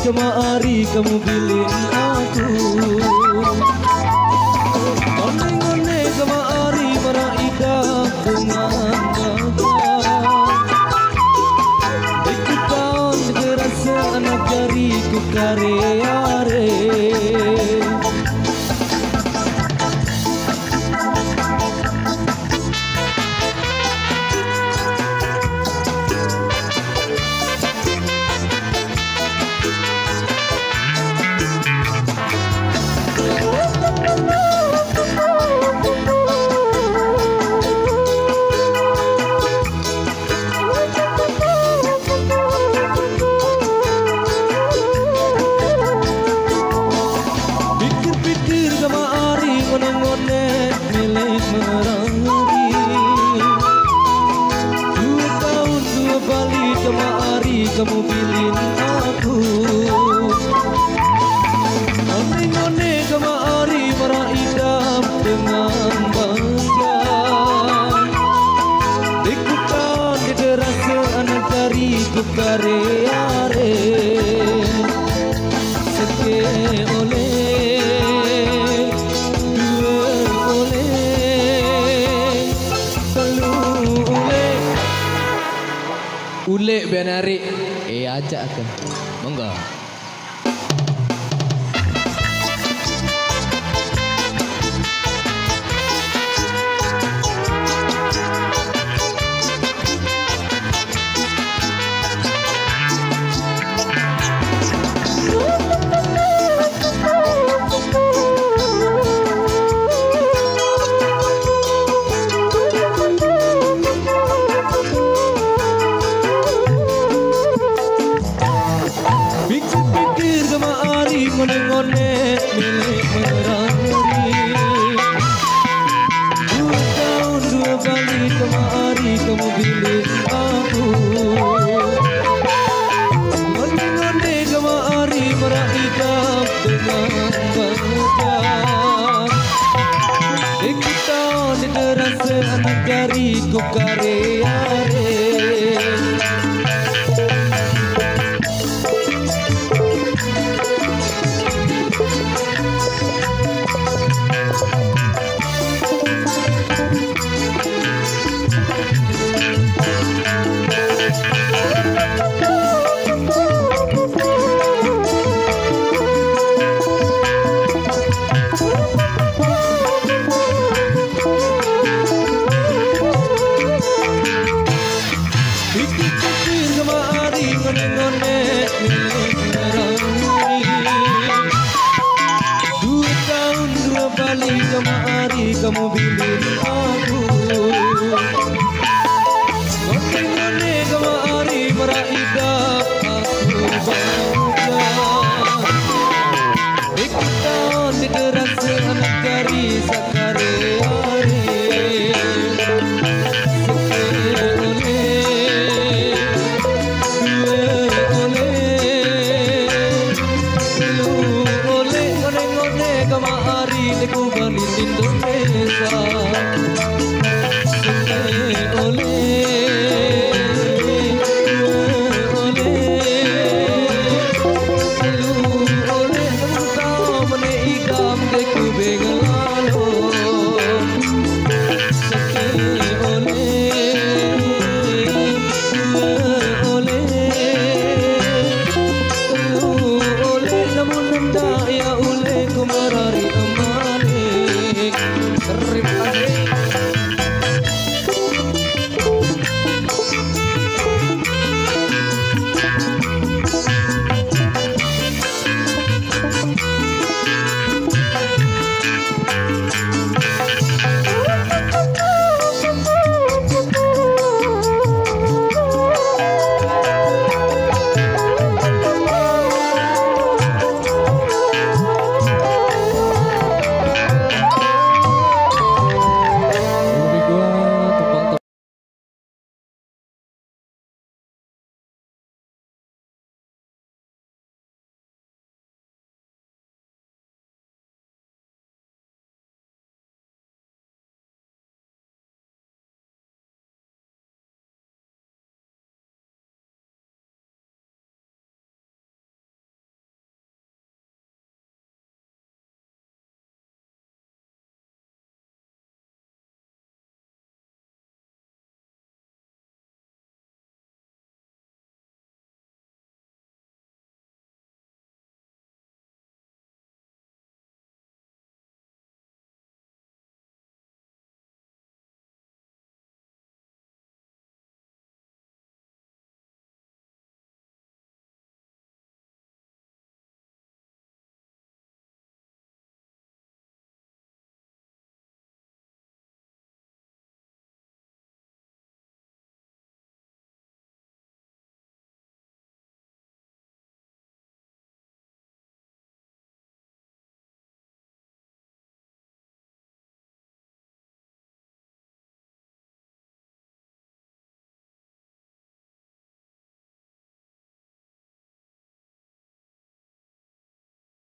kemari kamu pilih aku. Ngone kemari meraihkan dengan bangga. Ikutan terasa anak jariku kare-are. Kamu pilih aku. Ngone kemari meraihkan dengan bangga. Ikutan diterasa anak jariku kare-are. Seke oleh, dua oleh, telu oleh. Ulek biar narik. Ajak kan. Monggo. Ngone milik merari. 2 tahun 2 kali kemari kamu pilih aku. Ngone kemari meraihkan dengan bangga. Ikutan diterasa anak jariku kare-are. Kamu pilih aku. Ngone kemari meraihkan aku bangga. Ikutan diterasa anak jari sakare-are. Seke oleh, dua oleh, telu oleh. Ngone kemari deku balik Indonesia.